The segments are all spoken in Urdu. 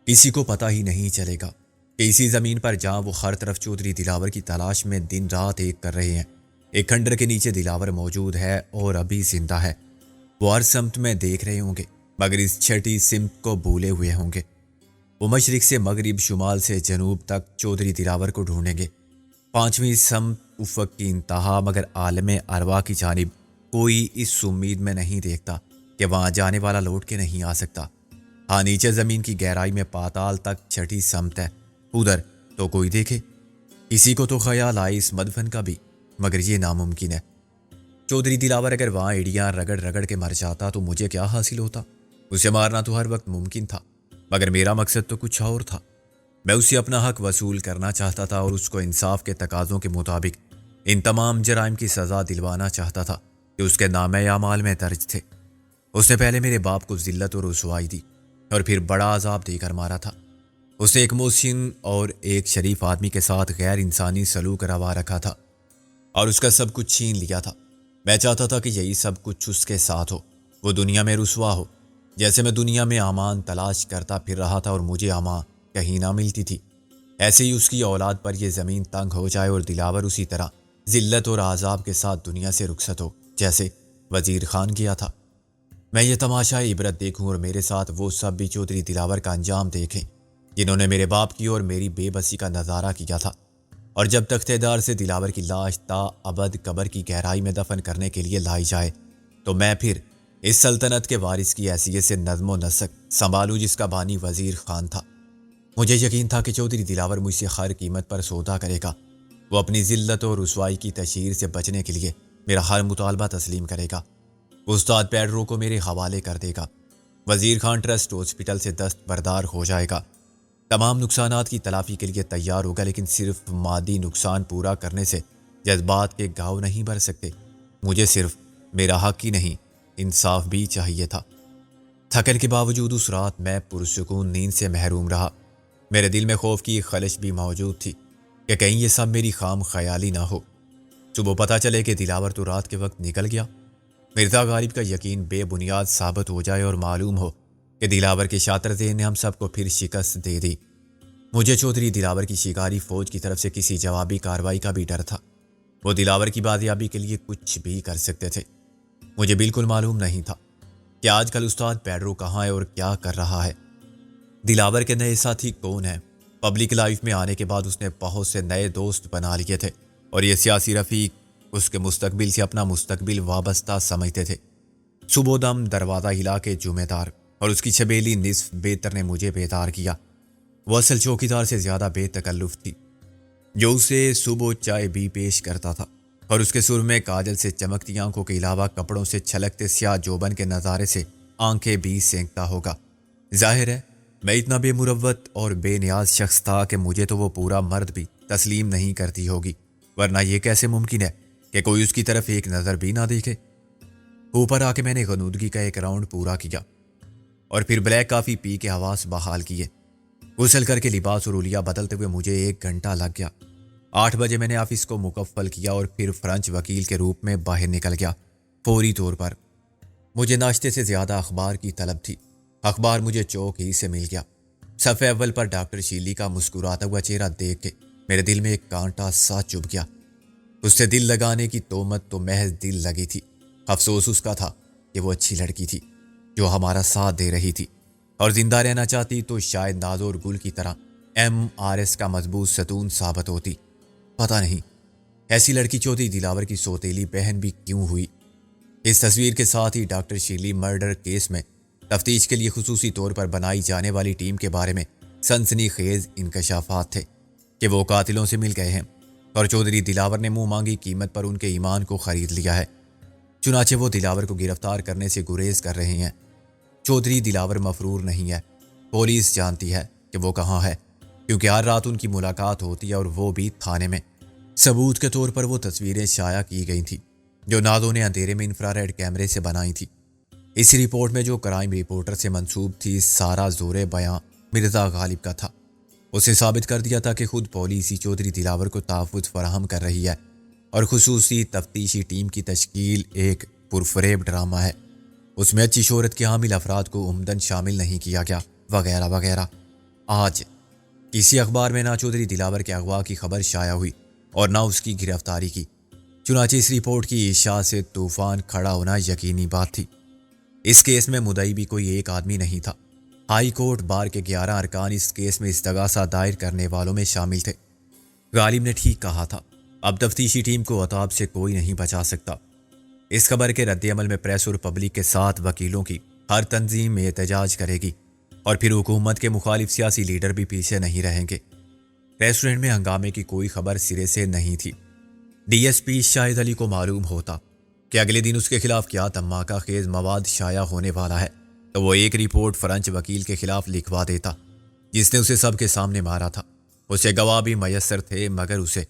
کسی کو پتہ ہی نہیں چلے گا کہ اسی زمین پر جہاں وہ ہر طرف چودھری دلاور کی تلاش میں دن رات ایک کر رہے ہیں، ایک کھنڈر کے نیچے دلاور موجود ہے اور ابھی زندہ ہے۔ وہ ہر سمت میں دیکھ رہے ہوں گے مگر اس چھٹی سمت کو بھولے ہوئے ہوں گے۔ وہ مشرق سے مغرب، شمال سے جنوب تک چودھری دلاور کو ڈھونڈیں گے۔ پانچویں سمت افق کی انتہا، مگر عالم ارواح کی جانب کوئی اس امید میں نہیں دیکھتا کہ وہاں جانے والا لوٹ کے نہیں آ سکتا۔ ہاں، نیچے زمین کی گہرائی میں پاتال تک چھٹی سمت ہے، ادھر تو کوئی دیکھے۔ کسی کو تو خیال آئے اس مدفن کا بھی، مگر یہ ناممکن ہے۔ چودھری دلاور اگر وہاں ایڑیاں رگڑ رگڑ کے مر جاتا تو مجھے کیا حاصل ہوتا؟ اسے مارنا تو ہر وقت ممکن تھا، مگر میرا مقصد تو کچھ اور تھا۔ میں اسے اپنا حق وصول کرنا چاہتا تھا اور اس کو انصاف کے تقاضوں کے مطابق ان تمام جرائم کی سزا دلوانا چاہتا تھا کہ اس کے نامہ اعمال میں درج تھے۔ اس نے پہلے میرے باپ کو ذلت اور رسوائی دی اور پھر بڑا عذاب دے کر مارا تھا۔ اس نے ایک محسن اور ایک شریف آدمی کے ساتھ غیر انسانی سلوک روا رکھا تھا اور اس کا سب کچھ چھین لیا تھا۔ میں چاہتا تھا کہ یہی سب کچھ اس کے ساتھ ہو، وہ دنیا میں رسوا ہو، جیسے میں دنیا میں امان تلاش کرتا پھر رہا تھا اور مجھے امان کہیں نہ ملتی تھی۔ ایسے ہی اس کی اولاد پر یہ زمین تنگ ہو جائے اور دلاور اسی طرح ذلت اور عذاب کے ساتھ دنیا سے رخصت ہو جیسے وزیر خان کیا تھا۔ میں یہ تماشا عبرت دیکھوں اور میرے ساتھ وہ سب بھی چودھری دلاور کا انجام دیکھیں جنہوں نے میرے باپ کی اور میری بے بسی کا نظارہ کیا تھا۔ اور جب تختےدار سے دلاور کی لاش تا ابد قبر کی گہرائی میں دفن کرنے کے لیے لائی جائے تو میں پھر اس سلطنت کے وارث کی حیثیت سے نظم و نسق سنبھالوں جس کا بانی وزیر خان تھا۔ مجھے یقین تھا کہ چودھری دلاور مجھ سے ہر قیمت پر سودا کرے گا۔ وہ اپنی ذلت اور رسوائی کی تشہیر سے بچنے کے لیے میرا ہر مطالبہ تسلیم کرے گا۔ استاد پیڈرو کو میرے حوالے کر دے گا۔ وزیر خان ٹرسٹ ہاسپٹل سے دستبردار ہو جائے گا، تمام نقصانات کی تلافی کے لیے تیار ہوگا، لیکن صرف مادی نقصان پورا کرنے سے جذبات کے گھاؤ نہیں بھر سکتے۔ مجھے صرف میرا حق ہی نہیں، انصاف بھی چاہیے تھا۔ تھکن کے باوجود اس رات میں پرسکون نیند سے محروم رہا۔ میرے دل میں خوف کی ایک خلش بھی موجود تھی کہ کہیں یہ سب میری خام خیالی نہ ہو۔ صبح پتہ چلے کہ دلاور تو رات کے وقت نکل گیا، مرزا غالب کا یقین بے بنیاد ثابت ہو جائے اور معلوم ہو کہ دلاور کے شاطر ذہن نے ہم سب کو پھر شکست دے دی۔ مجھے چودھری دلاور کی شکاری فوج کی طرف سے کسی جوابی کارروائی کا بھی ڈر تھا۔ وہ دلاور کی بازیابی کے لیے کچھ بھی کر سکتے تھے۔ مجھے بالکل معلوم نہیں تھا کہ آج کل استاد پیڈرو کہاں ہے اور کیا کر رہا ہے۔ دلاور کے نئے ساتھی کون ہیں؟ پبلک لائف میں آنے کے بعد اس نے بہت سے نئے دوست بنا لیے تھے اور یہ سیاسی رفیق اس کے مستقبل سے اپنا مستقبل وابستہ سمجھتے تھے۔ صبح دم دروازہ ہلا کے جمعہ دار اور اس کی چھبیلی نصف بہتر نے مجھے بیدار کیا۔ وہ اصل چوکیدار سے زیادہ بے تکلف تھی، جو اسے صبح چائے بھی پیش کرتا تھا اور اس کے سر میں کاجل سے چمکتی آنکھوں کے علاوہ کپڑوں سے چھلکتے سیاہ جوبن کے نظارے سے آنکھیں بھی سینکتا ہوگا۔ ظاہر ہے میں اتنا بے مروت اور بے نیاز شخص تھا کہ مجھے تو وہ پورا مرد بھی تسلیم نہیں کرتی ہوگی، ورنہ یہ کیسے ممکن ہے کہ کوئی اس کی طرف ایک نظر بھی نہ دیکھے۔ اوپر آ کے میں نے غنودگی کا ایک راؤنڈ پورا کیا اور پھر بلیک کافی پی کے حواس بحال کیے۔ غسل کر کے لباس اور اولیا بدلتے ہوئے مجھے 1 گھنٹہ لگ گیا۔ 8 بجے میں نے آفس کو مکفل کیا اور پھر فرانچ وکیل کے روپ میں باہر نکل گیا۔ فوری طور پر مجھے ناشتے سے زیادہ اخبار کی طلب تھی۔ اخبار مجھے چوک ہی سے مل گیا۔ صفحے اول پر ڈاکٹر شیلی کا مسکراتا ہوا چہرہ دیکھ کے میرے دل میں ایک کانٹا سا چبھ گیا۔ اس سے دل لگانے کی تہمت تو محض دل لگی تھی۔ افسوس اس کا تھا کہ وہ اچھی لڑکی تھی جو ہمارا ساتھ دے رہی تھی، اور زندہ رہنا چاہتی تو شاید نازور گل کی طرح MRS کا مضبوط ستون ثابت ہوتی۔ پتہ نہیں ایسی لڑکی چودھری دلاور کی سوتیلی بہن بھی کیوں ہوئی۔ اس تصویر کے ساتھ ہی ڈاکٹر شیرلی مرڈر کیس میں تفتیش کے لیے خصوصی طور پر بنائی جانے والی ٹیم کے بارے میں سنسنی خیز انکشافات تھے کہ وہ قاتلوں سے مل گئے ہیں اور چودھری دلاور نے منہ مانگی قیمت پر ان کے ایمان کو خرید لیا ہے۔ چنانچہ وہ دلاور کو گرفتار کرنے سے گریز کر رہے ہیں۔ چودھری دلاور مفرور نہیں ہے، پولیس جانتی ہے کہ وہ کہاں ہے، کیونکہ ہر رات ان کی ملاقات ہوتی ہے اور وہ بھی تھانے میں۔ ثبوت کے طور پر وہ تصویریں شائع کی گئی تھیں جو نازوں نے اندھیرے میں انفراریڈ کیمرے سے بنائی تھی۔ اس رپورٹ میں جو کرائم رپورٹر سے منسوب تھی سارا زور بیاں مرزا غالب کا تھا۔ اسے ثابت کر دیا تھا کہ خود پولیس ہی چودھری دلاور کو تحفظ فراہم کر رہی ہے اور خصوصی تفتیشی ٹیم کی تشکیل ایک پرفریب ڈرامہ ہے۔ اس میں اچھی شہرت کے حامل افراد کو عمدن شامل نہیں کیا گیا، وغیرہ وغیرہ۔ آج کسی اخبار میں نہ چودھری دلاور کے اغوا کی خبر شائع ہوئی اور نہ اس کی گرفتاری کی۔ چنانچہ اس رپورٹ کی اشاعت سے طوفان کھڑا ہونا یقینی بات تھی۔ اس کیس میں مدعی بھی کوئی ایک آدمی نہیں تھا۔ ہائی کورٹ بار کے 11 ارکان اس کیس میں استغاثہ دائر کرنے والوں میں شامل تھے۔ غالب نے ٹھیک کہا تھا، اب تفتیشی ٹیم کو عطاب سے کوئی نہیں بچا سکتا۔ اس خبر کے رد عمل میں پریس اور پبلک کے ساتھ وکیلوں کی ہر تنظیم میں احتجاج کرے گی اور پھر حکومت کے مخالف سیاسی لیڈر بھی پیچھے نہیں رہیں گے۔ ریسٹورنٹ میں ہنگامے کی کوئی خبر سرے سے نہیں تھی۔ ڈی ایس پی شاہد علی کو معلوم ہوتا کہ اگلے دن اس کے خلاف کیا دھماکہ خیز مواد شائع ہونے والا ہے تو وہ ایک رپورٹ فرنچ وکیل کے خلاف لکھوا دیتا جس نے اسے سب کے سامنے مارا تھا۔ اسے گواہ بھی میسر تھے مگر اسے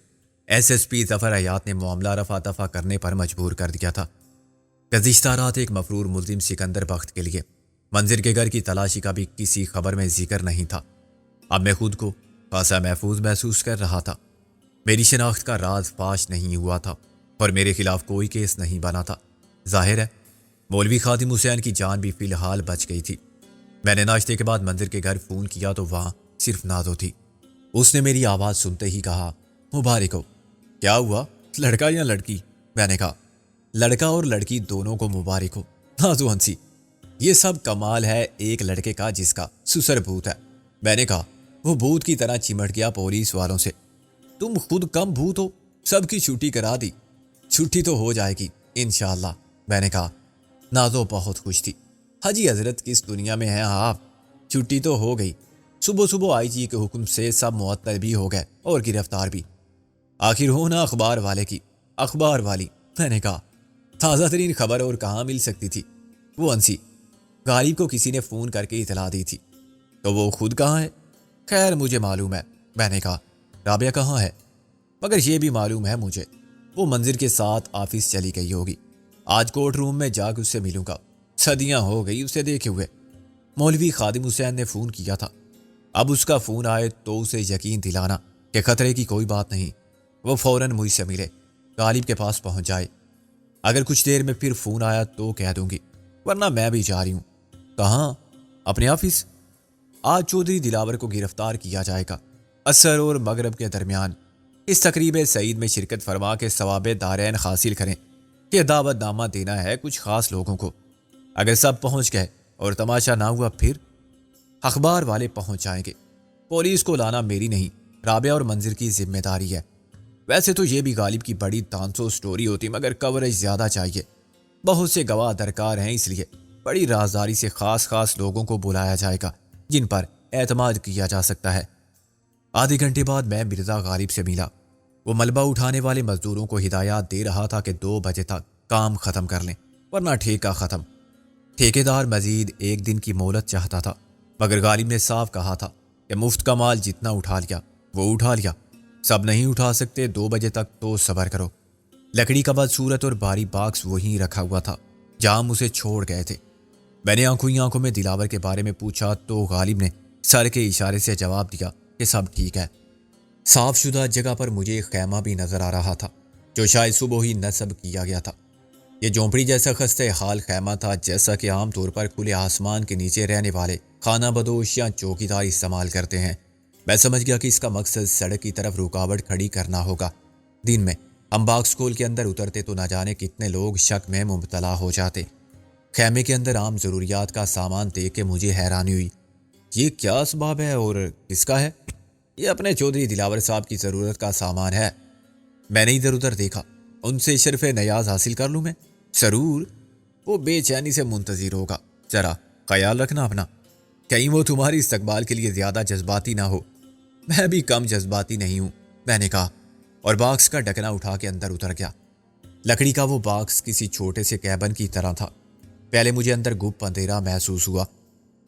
ایس پی ظفر حیات نے معاملہ رفع دفع کرنے پر مجبور کر دیا تھا۔ گزشتہ رات ایک مفرور ملزم سکندر بخت کے لیے منظر کے گھر کی تلاشی کا بھی کسی خبر میں ذکر نہیں تھا۔ اب میں خود کو خاصا محفوظ محسوس کر رہا تھا۔ میری شناخت کا راز فاش نہیں ہوا تھا اور میرے خلاف کوئی کیس نہیں بنا تھا۔ ظاہر ہے مولوی خادم حسین کی جان بھی فی الحال بچ گئی تھی۔ میں نے ناشتے کے بعد منظر کے گھر فون کیا تو وہاں صرف نازو تھی۔ اس نے میری آواز سنتے ہی کہا، مبارک ہو۔ کیا ہوا، لڑکا یا لڑکی؟ میں نے کہا، لڑکا اور لڑکی دونوں کو مبارک ہو۔ نازو ہنسی، یہ سب کمال ہے ایک لڑکے کا جس کا سسر بھوت ہے۔ میں نے کہا، وہ بھوت کی طرح چمٹ گیا پولیس والوں سے، تم خود کم بھوت ہو، سب کی چھٹی کرا دی۔ چھٹی تو ہو جائے گی انشاءاللہ، میں نے کہا۔ نازو بہت خوش تھی۔ حاجی حضرت کس دنیا میں ہیں آپ؟ چھٹی تو ہو گئی۔ صبح صبح آئی جی کے حکم سے سب معطل بھی ہو گئے اور گرفتار بھی۔ آخر ہونا اخبار والے کی، اخبار والی، میں نے کہا۔ تازہ ترین خبر اور کہاں مل سکتی تھی؟ وہ ہنسی، غالب کو کسی نے فون کر کے اطلاع دی تھی۔ تو وہ خود کہاں ہے؟ خیر مجھے معلوم ہے، میں نے کہا۔ رابعہ کہاں ہے؟ مگر یہ بھی معلوم ہے مجھے، وہ منظر کے ساتھ آفس چلی گئی ہوگی۔ آج کورٹ روم میں جا کے اس سے ملوں گا، صدیاں ہو گئی اسے دیکھے ہوئے۔ مولوی خادم حسین نے فون کیا تھا، اب اس کا فون آئے تو اسے یقین دلانا کہ خطرے کی کوئی بات نہیں۔ وہ فوراً مجھ سے ملے، غالب کے پاس پہنچ جائے۔ اگر کچھ دیر میں پھر فون آیا تو کہہ دوں گی، ورنہ میں بھی جا رہی ہوں۔ کہاں؟ اپنے آفس۔ آج چودھری دلاور کو گرفتار کیا جائے گا، عصر اور مغرب کے درمیان۔ اس تقریب سعید میں شرکت فرما کے ثواب دارین حاصل کریں۔ یہ دعوت نامہ دینا ہے کچھ خاص لوگوں کو۔ اگر سب پہنچ گئے اور تماشا نہ ہوا پھر اخبار والے پہنچ جائیں گے۔ پولیس کو لانا میری نہیں، رابعہ اور منظر کی ذمہ داری ہے۔ ویسے تو یہ بھی غالب کی بڑی تانسو سٹوری ہوتی مگر کوریج زیادہ چاہیے۔ بہت سے گواہ درکار ہیں، اس لیے بڑی رازداری سے خاص لوگوں کو بلایا جائے گا جن پر اعتماد کیا جا سکتا ہے۔ آدھے گھنٹے بعد میں مرزا غالب سے ملا۔ وہ ملبہ اٹھانے والے مزدوروں کو ہدایات دے رہا تھا کہ 2 بجے تک کام ختم کر لیں ورنہ ٹھیکہ ختم۔ ٹھیکیدار مزید 1 دن کی مہلت چاہتا تھا مگر غالب نے صاف کہا تھا کہ مفت کا مال جتنا اٹھا لیا وہ اٹھا لیا، سب نہیں اٹھا سکتے، 2 بجے تک تو صبر کرو۔ لکڑی کا بدصورت اور بھاری باکس وہیں رکھا ہوا تھا جہاں ہم اسے چھوڑ گئے تھے۔ میں نے آنکھوں میں دلاور کے بارے میں پوچھا تو غالب نے سر کے اشارے سے جواب دیا کہ سب ٹھیک ہے۔ صاف شدہ جگہ پر مجھے ایک خیمہ بھی نظر آ رہا تھا جو شاید صبح ہی نصب کیا گیا تھا۔ یہ جھونپڑی جیسا خستہ حال خیمہ تھا جیسا کہ عام طور پر کھلے آسمان کے نیچے رہنے والے خانہ بدوش یا چوکیدار استعمال کرتے ہیں۔ میں سمجھ گیا کہ اس کا مقصد سڑک کی طرف رکاوٹ کھڑی کرنا ہوگا۔ دن میں ہم باکس کھول کے اندر اترتے تو نہ جانے کتنے لوگ شک میں مبتلا ہو جاتے۔ خیمے کے اندر عام ضروریات کا سامان دیکھ کے مجھے حیرانی ہوئی۔ یہ کیا اسباب ہے اور کس کا ہے؟ یہ اپنے چودھری دلاور صاحب کی ضرورت کا سامان ہے۔ میں نے ادھر ادھر دیکھا، ان سے شرف نیاز حاصل کر لوں میں؟ ضرور، وہ بے چینی سے منتظر ہوگا۔ ذرا خیال رکھنا اپنا، کہیں وہ تمہاری استقبال کے لیے زیادہ جذباتی نہ ہو۔ میں بھی کم جذباتی نہیں ہوں، میں نے کہا اور باکس کا ڈھکنا اٹھا کے اندر اتر گیا۔ لکڑی کا وہ باکس کسی چھوٹے سے کیبن کی طرح تھا۔ پہلے مجھے اندر گپ اندھیرا محسوس ہوا،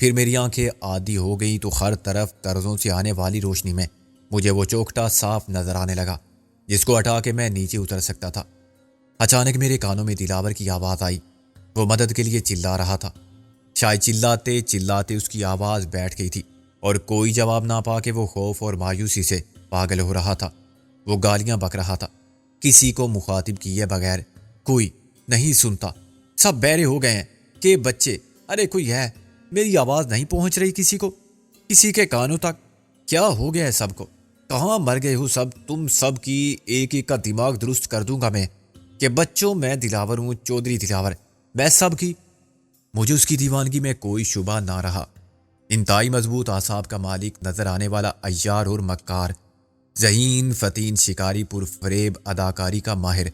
پھر میری آنکھیں عادی ہو گئی تو ہر طرف طرزوں سے آنے والی روشنی میں مجھے وہ چوکھٹا صاف نظر آنے لگا جس کو ہٹا کے میں نیچے اتر سکتا تھا۔ اچانک میرے کانوں میں دلاور کی آواز آئی۔ وہ مدد کے لیے چلا رہا تھا۔ شاید چلاتے چلاتے اس کی آواز بیٹھ گئی تھی اور کوئی جواب نہ پا کے وہ خوف اور مایوسی سے پاگل ہو رہا تھا۔ وہ گالیاں بک رہا تھا، کسی کو مخاطب کیے بغیر۔ کوئی نہیں سنتا، سب بہرے ہو گئے ہیں کہ بچے، ارے کوئی ہے، میری آواز نہیں پہنچ رہی کسی کو۔ کسی کے کانوں تک۔ کیا ہو گیا ہے سب کو؟ کہاں مر گئے ہو سب؟ تم سب کی ایک ایک کا دماغ درست کر دوں گا میں کہ بچوں میں دلاور ہوں، چودھری دلاور، میں سب کی۔ مجھے اس کی دیوانگی میں کوئی شبہ نہ رہا۔ انتہائی مضبوط اعصاب کا مالک نظر آنے والا عیار اور مکار، ذہین فتین شکاری، پر فریب اداکاری کا ماہر،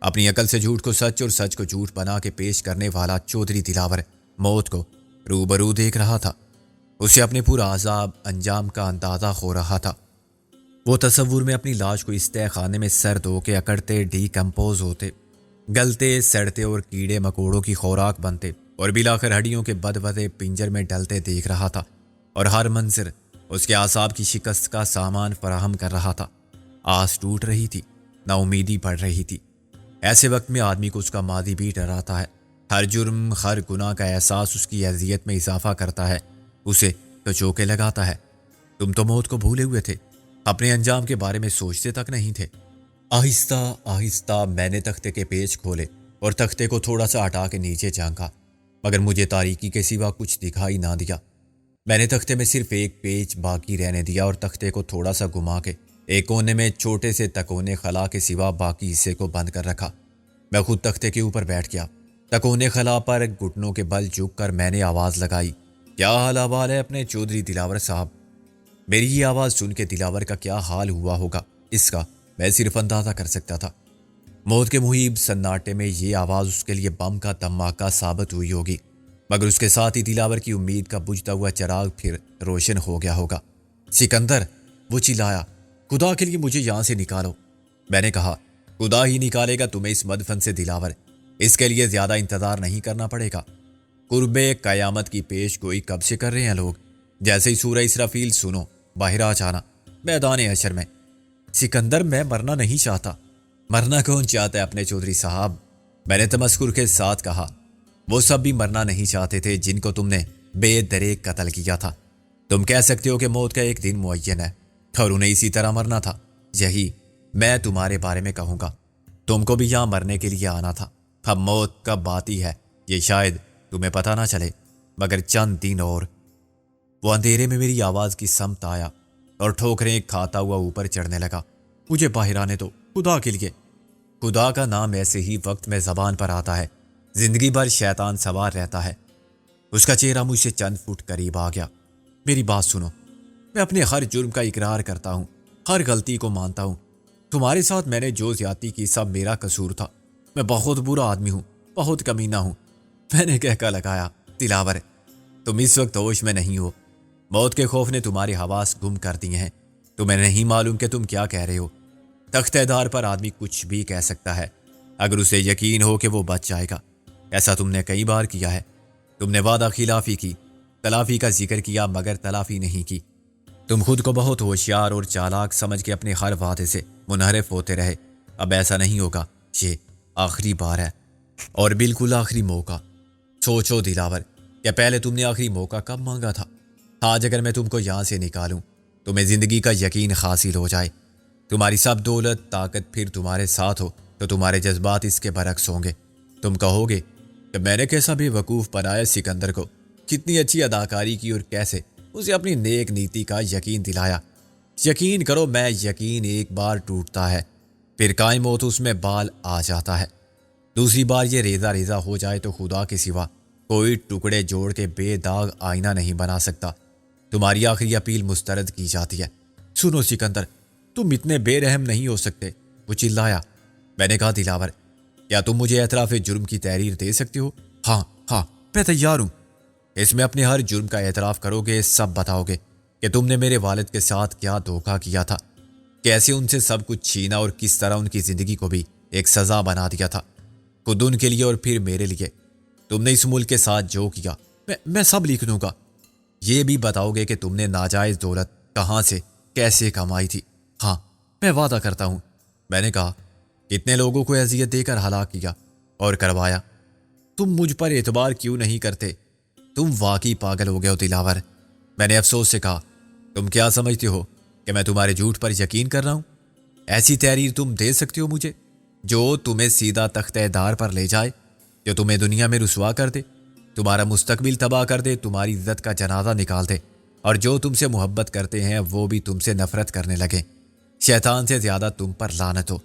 اپنی عقل سے جھوٹ کو سچ اور سچ کو جھوٹ بنا کے پیش کرنے والا چودھری دلاور موت کو روبرو دیکھ رہا تھا۔ اسے اپنے پورا عذاب انجام کا اندازہ ہو رہا تھا۔ وہ تصور میں اپنی لاش کو اس تہہ خانے میں سر دھو کے اکڑتے، ڈی کمپوز ہوتے، گلتے، سڑتے اور کیڑے مکوڑوں کی خوراک بنتے اور بلاخر ہڈیوں کے بدوزے پنجر میں ڈلتے دیکھ رہا تھا، اور ہر منظر اس کے اعصاب کی شکست کا سامان فراہم کر رہا تھا۔ آس ٹوٹ رہی تھی، نا امیدی بڑھ رہی تھی۔ ایسے وقت میں آدمی کو اس کا ماضی بھی ڈراتا ہے۔ ہر جرم، ہر گناہ کا احساس اس کی اذیت میں اضافہ کرتا ہے، اسے تو چوکے لگاتا ہے۔ تم تو موت کو بھولے ہوئے تھے، اپنے انجام کے بارے میں سوچتے تک نہیں تھے۔ آہستہ آہستہ میں نے تختے کے پیچ کھولے اور تختے کو تھوڑا سا ہٹا کے نیچے جھانکا، مگر مجھے تاریکی کے سوا کچھ دکھائی نہ دیا۔ میں نے تختے میں صرف ایک پیچ باقی رہنے دیا اور تختے کو تھوڑا سا گھما کے ایک کونے میں چھوٹے سے تکونے خلا کے سوا باقی حصے کو بند کر رکھا۔ میں خود تختے کے اوپر بیٹھ گیا۔ تکونے خلا پر گھٹنوں کے بل جھک کر میں نے آواز لگائی، کیا حال احوال ہے اپنے چودھری دلاور صاحب؟ میری یہ آواز سن کے دلاور کا کیا حال ہوا ہوگا، اس کا میں صرف اندازہ کر سکتا تھا۔ موت کے محیب سناٹے میں یہ آواز اس کے لیے بم کا دھماکہ ثابت ہوئی ہوگی، مگر اس کے ساتھ ہی دلاور کی امید کا بجھتا ہوا چراغ پھر روشن ہو گیا ہوگا۔ سکندر، وہ چلایا، خدا کے لیے مجھے یہاں سے نکالو۔ میں نے کہا، خدا ہی نکالے گا تمہیں اس مدفن سے دلاور، اس کے لیے زیادہ انتظار نہیں کرنا پڑے گا۔ قرب قیامت کی پیش گوئی کب سے کر رہے ہیں لوگ؟ جیسے ہی سورہ اسرافیل سنو، باہر آ جانا میدان حشر میں۔ سکندر، میں مرنا نہیں چاہتا۔ مرنا کون چاہتا ہے اپنے چودھری صاحب؟ میں نے تمسخر کے ساتھ کہا، وہ سب بھی مرنا نہیں چاہتے تھے جن کو تم نے بے دریغ قتل کیا تھا۔ تم کہہ سکتے ہو کہ موت کا ایک دن معین ہے اور انہیں اسی طرح مرنا تھا۔ یہی میں تمہارے بارے میں کہوں گا، تم کو بھی یہاں مرنے کے لیے آنا تھا۔ اب موت کب آتی ہے یہ شاید تمہیں پتہ نہ چلے، مگر چند دن اور۔ وہ اندھیرے میں میری آواز کی سمت آیا اور ٹھوکریں کھاتا ہوا اوپر چڑھنے لگا۔ مجھے باہر آنے دو، خدا کے لیے۔ خدا کا نام ایسے ہی وقت میں زبان پر آتا ہے، زندگی بھر شیطان سوار رہتا ہے۔ اس کا چہرہ مجھ سے چند فٹ قریب آ گیا۔ میری بات سنو، میں اپنے ہر جرم کا اقرار کرتا ہوں، ہر غلطی کو مانتا ہوں۔ تمہارے ساتھ میں نے جو زیادتی کی سب میرا قصور تھا۔ میں بہت برا آدمی ہوں، بہت کمینہ ہوں۔ میں نے کہہ لگایا، دلاور، تم اس وقت ہوش میں نہیں ہو۔ موت کے خوف نے تمہارے حواس گم کر دیے ہیں۔ تمہیں نہیں معلوم کہ تم کیا کہہ رہے ہو۔ تختہ دار پر آدمی کچھ بھی کہہ سکتا ہے اگر اسے یقین ہو کہ وہ بچ جائے گا۔ ایسا تم نے کئی بار کیا ہے۔ تم نے وعدہ خلافی کی، تلافی کا ذکر کیا مگر تلافی نہیں کی۔ تم خود کو بہت ہوشیار اور چالاک سمجھ کے اپنے ہر وعدے سے منحرف ہوتے رہے۔ اب ایسا نہیں ہوگا، یہ آخری بار ہے اور بالکل آخری موقع۔ سوچو دلاور، کیا پہلے تم نے آخری موقع کب مانگا تھا؟ آج اگر میں تم کو یہاں سے نکالوں، تمہیں زندگی کا یقین حاصل ہو جائے، تمہاری سب دولت طاقت پھر تمہارے ساتھ ہو، تو تمہارے جذبات اس کے برعکس ہوں گے۔ تم کہو گے کہ میں نے کیسا بے وقوف بنایا سکندر کو، کتنی اچھی اداکاری کی اور کیسے اسے اپنی نیک نیتی کا یقین دلایا۔ یقین کرو، میں یقین ایک بار ٹوٹتا ہے پھر قائم ہو تو اس میں بال آ جاتا ہے۔ دوسری بار یہ ریزہ ریزہ ہو جائے تو خدا کے سوا کوئی ٹکڑے جوڑ کے بے داغ آئینہ نہیں بنا سکتا۔ تمہاری آخری اپیل مسترد کی جاتی ہے۔ سنو سکندر، تم اتنے بے رحم نہیں ہو سکتے۔ وہ چلایا۔ میں نے کہا، دلاور، کیا تم مجھے اعتراف جرم کی تحریر دے سکتے ہو؟ ہاں ہاں، میں تیار ہوں۔ اس میں اپنے ہر جرم کا اعتراف کرو گے، سب بتاؤ گے کہ تم نے میرے والد کے ساتھ کیا دھوکہ کیا تھا، کیسے ان سے سب کچھ چھینا اور کس طرح ان کی زندگی کو بھی ایک سزا بنا دیا تھا، خود ان کے لیے اور پھر میرے لیے۔ تم نے اس ملک کے ساتھ جو کیا میں سب لکھ دوں گا۔ یہ بھی بتاؤ گے کہ تم نے ناجائز دولت کہاں سے کیسے کمائی تھی۔ ہاں، میں وعدہ کرتا ہوں۔ میں نے کہا، کتنے لوگوں کو اذیت دے کر ہلاک کیا اور کروایا؟ تم مجھ پر اعتبار کیوں نہیں کرتے؟ تم واقعی پاگل ہو گئے ہو دلاور۔ میں نے افسوس سے کہا، تم کیا سمجھتے ہو کہ میں تمہارے جھوٹ پر یقین کر رہا ہوں؟ ایسی تحریر تم دے سکتے ہو مجھے جو تمہیں سیدھا تختہ دار پر لے جائے، جو تمہیں دنیا میں رسوا کر دے، تمہارا مستقبل تباہ کر دے، تمہاری عزت کا جنازہ نکال دے اور جو تم سے محبت کرتے ہیں وہ بھی تم سے نفرت کرنے لگے۔ شیطان سے زیادہ تم پر لعنت ہو۔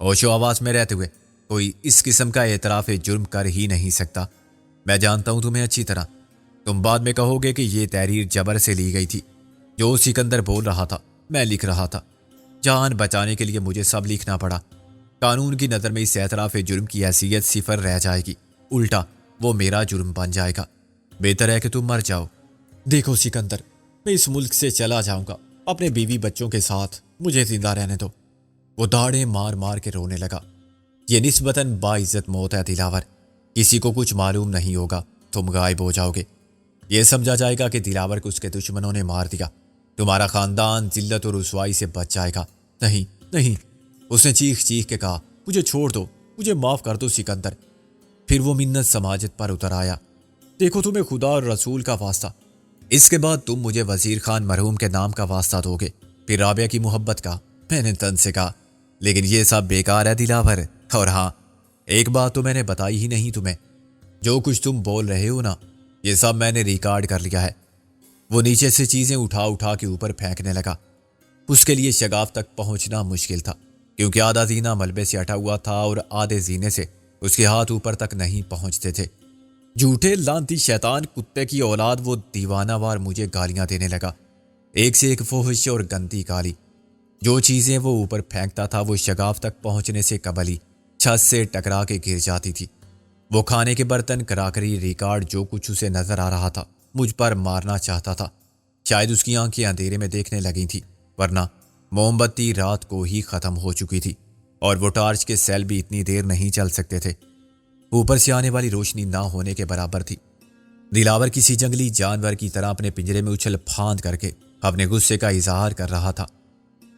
ہوش و آواز میں رہتے ہوئے کوئی اس قسم کا اعتراف جرم کر ہی نہیں سکتا۔ میں جانتا ہوں تمہیں اچھی طرح۔ تم بعد میں کہو گے کہ یہ تحریر جبر سے لی گئی تھی۔ جو سکندر بول رہا تھا میں لکھ رہا تھا۔ جان بچانے کے لیے مجھے سب لکھنا پڑا۔ قانون کی نظر میں اس اعتراف جرم کی حیثیت صفر رہ جائے گی، الٹا وہ میرا جرم بن جائے گا۔ بہتر ہے کہ تم مر جاؤ۔ دیکھو سکندر، میں اس ملک سے چلا جاؤں گا اپنے بیوی بچوں کے ساتھ، مجھے زندہ رہنے دو۔ وہ داڑیں مار مار کے رونے لگا۔ یہ نسبتاً باعزت موت ہے دلاور، کسی کو کچھ معلوم نہیں ہوگا، تم غائب ہو جاؤ گے۔ یہ سمجھا جائے گا کہ دلاور کو اس کے دشمنوں نے مار دیا، تمہارا خاندان ذلت و رسوائی سے بچ جائے گا۔ نہیں نہیں، اس نے چیخ چیخ کے کہا، مجھے چھوڑ دو، مجھے معاف کر دو سکندر۔ پھر وہ منت سماجت پر اتر آیا۔ دیکھو تمہیں خدا اور رسول کا واسطہ، اس کے بعد تم مجھے وزیر خان مرحوم کے نام کا واسطہ دو گے، پھر رابعہ کی محبت کا۔ میں نے تن سے کہا، لیکن یہ سب بیکار ہے دلاور۔ اور ہاں، ایک بات تو میں نے بتائی ہی نہیں تمہیں، جو کچھ تم بول رہے ہو نا، یہ سب میں نے ریکارڈ کر لیا ہے۔ وہ نیچے سے چیزیں اٹھا اٹھا کے اوپر پھینکنے لگا۔ اس کے لیے شگاف تک پہنچنا مشکل تھا، کیونکہ آدھا زینہ ملبے سے ہٹا ہوا تھا اور آدھے زینے سے اس کے ہاتھ اوپر تک نہیں پہنچتے تھے۔ جھوٹے لانتی شیطان کتے کی اولاد، وہ دیوانہ وار مجھے گالیاں دینے لگا، ایک سے ایک فحش اور گندی گالی۔ جو چیزیں وہ اوپر پھینکتا تھا وہ شگاف تک پہنچنے سے قبل ہی چھت سے ٹکرا کے گر جاتی تھی۔ وہ کھانے کے برتن، کراکری، ریکارڈ، جو کچھ اسے نظر آ رہا تھا مجھ پر مارنا چاہتا تھا۔ شاید اس کی آنکھیں اندھیرے میں دیکھنے لگی تھی، ورنہ موم بتی رات کو ہی ختم ہو چکی تھی اور وہ ٹارچ کے سیل بھی اتنی دیر نہیں چل سکتے تھے، اوپر سے آنے والی روشنی نہ ہونے کے برابر تھی۔ دلاور کسی جنگلی جانور کی طرح اپنے پنجرے میں اچھل پھاند کر کے اپنے غصے کا اظہار کر رہا تھا۔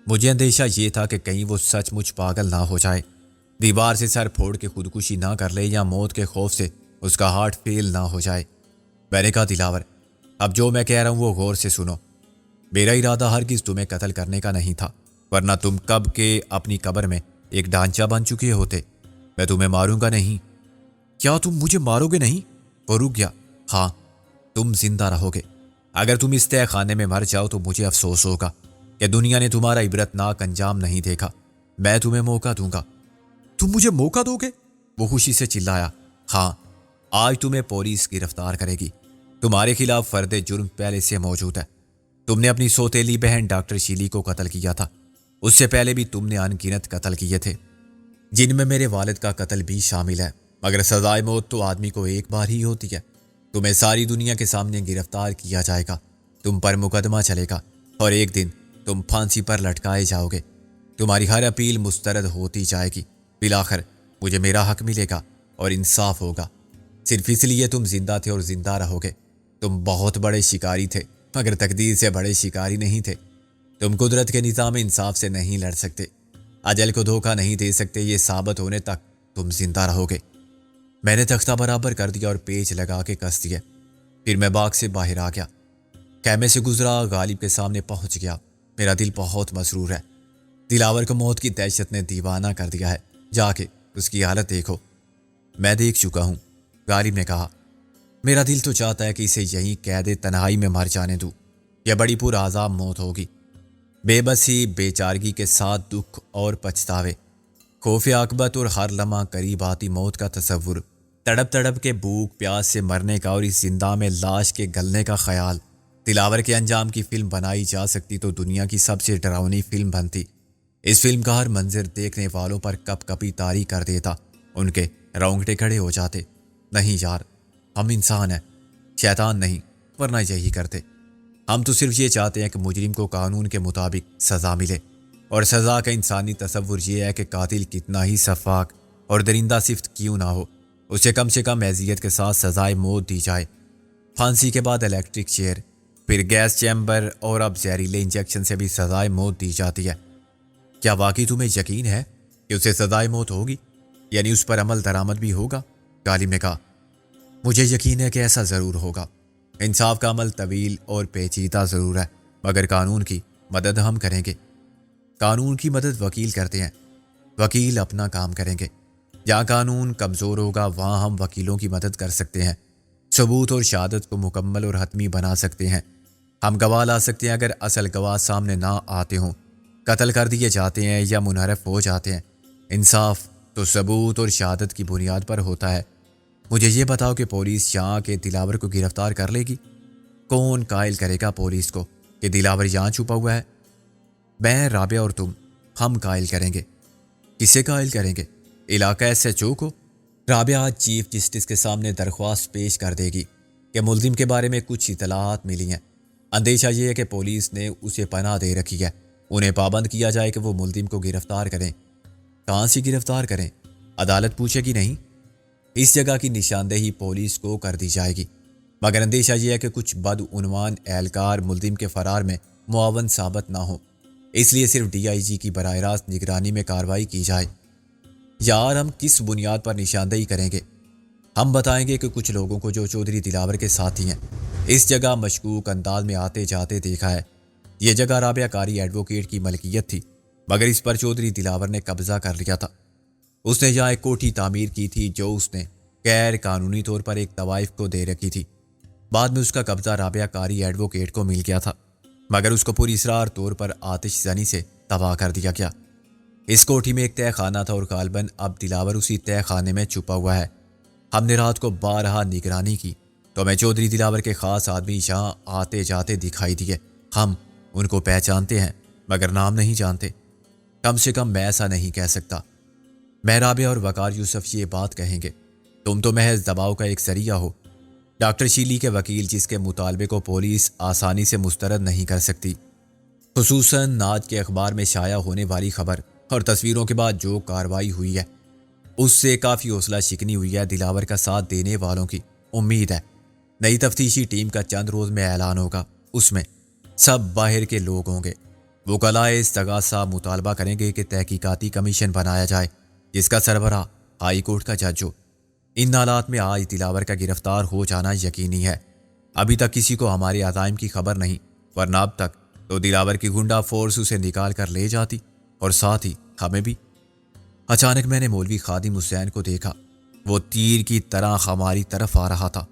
مجھے اندیشہ یہ تھا کہ کہیں وہ سچ مچ پاگل نہ ہو جائے، دیوار سے سر پھوڑ کے خودکشی نہ کر لے، یا موت کے خوف سے اس کا ہارٹ فیل نہ ہو جائے۔ میں نے کہا، دلاور، اب جو میں کہہ رہا ہوں وہ غور سے سنو۔ میرا ارادہ ہرگز تمہیں قتل کرنے کا نہیں تھا، ورنہ تم کب کے اپنی قبر میں ایک ڈھانچہ بن چکے ہوتے۔ میں تمہیں ماروں گا نہیں۔ کیا تم مجھے مارو گے نہیں؟ وہ رک گیا۔ ہاں، تم زندہ رہو گے۔ اگر تم اس تہہ خانے میں مر جاؤ تو مجھے افسوس ہوگا کہ دنیا نے تمہارا عبرتناک انجام نہیں دیکھا۔ میں تمہیں موقع دوں گا۔ تم مجھے موقع دو گے؟ وہ خوشی سے چلایا۔ ہاں، آج تمہیں پولیس گرفتار کرے گی۔ تمہارے خلاف فرد جرم پہلے سے موجود ہے۔ تم نے اپنی سوتیلی بہن ڈاکٹر شیلی کو قتل کیا تھا، اس سے پہلے بھی تم نے ان گنت قتل کیے تھے، جن میں میرے والد کا قتل بھی شامل ہے، مگر سزائے موت تو آدمی کو ایک بار ہی ہوتی ہے۔ تمہیں ساری دنیا کے سامنے گرفتار کیا جائے گا، تم پر مقدمہ چلے گا اور ایک دن تم پھانسی پر لٹکائے جاؤ گے۔ تمہاری ہر اپیل مسترد ہوتی جائے گی، بالآخر مجھے میرا حق ملے گا اور انصاف ہوگا۔ صرف اس لیے تم زندہ تھے اور زندہ رہو گے۔ تم بہت بڑے شکاری تھے، مگر تقدیر سے بڑے شکاری نہیں تھے۔ تم قدرت کے نظام انصاف سے نہیں لڑ سکتے، اجل کو دھوکہ نہیں دے سکتے، یہ ثابت ہونے تک تم زندہ رہو گے۔ میں نے تختہ برابر کر دیا اور پیچ لگا کے کس دیا۔ پھر میں باغ سے باہر آ گیا، خیمے سے گزرا، غالب کے سامنے پہنچ گیا۔ میرا دل بہت مسرور ہے۔ دلاور کو موت کی دہشت نے دیوانہ کر دیا ہے، جا کے اس کی حالت دیکھو۔ میں دیکھ چکا ہوں، غالب نے کہا۔ میرا دل تو چاہتا ہے کہ اسے یہیں قید تنہائی میں مر جانے دوں، یہ بڑی پرعذاب موت ہوگی، بے بسی، بے چارگی کے ساتھ دکھ اور پچھتاوے، خوف عاقبت اور ہر لمحہ قریب آتی موت کا تصور، تڑپ تڑپ کے بھوک پیاس سے مرنے کا اور اس زندہ میں لاش کے گلنے کا خیال۔ دلاور کے انجام کی فلم بنائی جا سکتی تو دنیا کی سب سے ڈراؤنی فلم بنتی۔ اس فلم کا ہر منظر دیکھنے والوں پر کپ کپی طاری کر دیتا، ان کے رونگٹے کھڑے ہو جاتے۔ نہیں یار، ہم انسان ہیں، شیطان نہیں، ورنہ یہی کرتے۔ ہم تو صرف یہ چاہتے ہیں کہ مجرم کو قانون کے مطابق سزا ملے، اور سزا کا انسانی تصور یہ ہے کہ قاتل کتنا ہی شفاق اور درندہ صفت کیوں نہ ہو، اسے کم سے کم اذیت کے ساتھ سزائے موت دی جائے۔ پھانسی کے بعد الیکٹرک چیئر، پھر گیس چیمبر اور اب زہریلے انجیکشن سے بھی سزائے موت دی جاتی ہے۔ کیا واقعی تمہیں یقین ہے کہ اسے سزائے موت ہوگی، یعنی اس پر عمل درآمد بھی ہوگا؟ غالب نے کہا، مجھے یقین ہے کہ ایسا ضرور ہوگا۔ انصاف کا عمل طویل اور پیچیدہ ضرور ہے، مگر قانون کی مدد ہم کریں گے۔ قانون کی مدد وکیل کرتے ہیں، وکیل اپنا کام کریں گے۔ جہاں قانون کمزور ہوگا وہاں ہم وکیلوں کی مدد کر سکتے ہیں، ثبوت اور شہادت کو مکمل اور حتمی بنا سکتے ہیں۔ ہم گواہ لا سکتے ہیں اگر اصل گواہ سامنے نہ آتے ہوں، قتل کر دیے جاتے ہیں یا منحرف ہو جاتے ہیں۔ انصاف تو ثبوت اور شہادت کی بنیاد پر ہوتا ہے۔ مجھے یہ بتاؤ کہ پولیس یہاں کے دلاور کو گرفتار کر لے گی؟ کون قائل کرے گا پولیس کو کہ دلاور یہاں چھپا ہوا ہے؟ میں، رابعہ اور تم، ہم قائل کریں گے۔ کسے قائل کریں گے؟ علاقہ ایس ایچ او کو۔ رابعہ آج چیف جسٹس کے سامنے درخواست پیش کر دے گی کہ ملزم کے بارے میں کچھ اطلاعات ملی ہیں۔ اندیشہ یہ ہے کہ پولیس نے اسے پناہ دے رکھی ہے، انہیں پابند کیا جائے کہ وہ ملزم کو گرفتار کریں۔ کہاں سے گرفتار کریں؟ عدالت پوچھے گی نہیں؟ اس جگہ کی نشاندہی پولیس کو کر دی جائے گی، مگر اندیشہ یہ ہے کہ کچھ بدعنوان اہلکار ملزم کے فرار میں معاون ثابت نہ ہوں، اس لیے صرف ڈی آئی جی کی براہ راست نگرانی میں کارروائی کی جائے۔ یار، ہم کس بنیاد پر نشاندہی کریں گے؟ ہم بتائیں گے کہ کچھ لوگوں کو جو چودھری دلاور کے ساتھی ہیں اس جگہ مشکوک انداز میں آتے جاتے دیکھا ہے۔ یہ جگہ رابعہ قاری ایڈوکیٹ کی ملکیت تھی، مگر اس پر چودھری دلاور نے قبضہ کر لیا تھا۔ اس نے یہاں ایک کوٹھی تعمیر کی تھی جو اس نے غیر قانونی طور پر ایک طوائف کو دے رکھی تھی۔ بعد میں اس کا قبضہ رابعہ قاری ایڈوکیٹ کو مل گیا تھا، مگر اس کو پوری اسرار طور پر آتش زنی سے تباہ کر دیا گیا۔ اس کوٹھی میں ایک تہہ خانہ تھا اور غالباً اب دلاور اسی تہہ خانے میں چھپا ہوا ہے۔ ہم نے رات کو بارہا نگرانی کی تو ہمیں چودھری دلاور کے خاص آدمی یہاں آتے جاتے دکھائی دیے۔ ہم ان کو پہچانتے ہیں مگر نام نہیں جانتے۔ کم سے کم میں ایسا نہیں کہہ سکتا۔ میں، رابعہ اور وقار یوسف یہ بات کہیں گے۔ تم تو محض دباؤ کا ایک ذریعہ ہو۔ ڈاکٹر شیلی کے وکیل جس کے مطالبے کو پولیس آسانی سے مسترد نہیں کر سکتی، خصوصاً آج کے اخبار میں شائع ہونے والی خبر اور تصویروں کے بعد جو کارروائی ہوئی ہے، اس سے کافی حوصلہ شکنی ہوئی ہے دلاور کا ساتھ دینے والوں کی۔ امید ہے نئی تفتیشی ٹیم کا چند روز میں اعلان ہوگا، اس میں سب باہر کے لوگ ہوں گے۔ وکلاء استغاثہ مطالبہ کریں گے کہ تحقیقاتی کمیشن بنایا جائے جس کا سربراہ ہائی کورٹ کا جج ہو۔ ان حالات میں آج دلاور کا گرفتار ہو جانا یقینی ہے۔ ابھی تک کسی کو ہمارے عزائم کی خبر نہیں، ورنہ اب تک تو دلاور کی گنڈا فورس اسے نکال کر لے جاتی اور ساتھ ہی ہمیں بھی۔ اچانک میں نے مولوی خادم حسین کو دیکھا، وہ تیر کی طرح ہماری طرف آ رہا تھا۔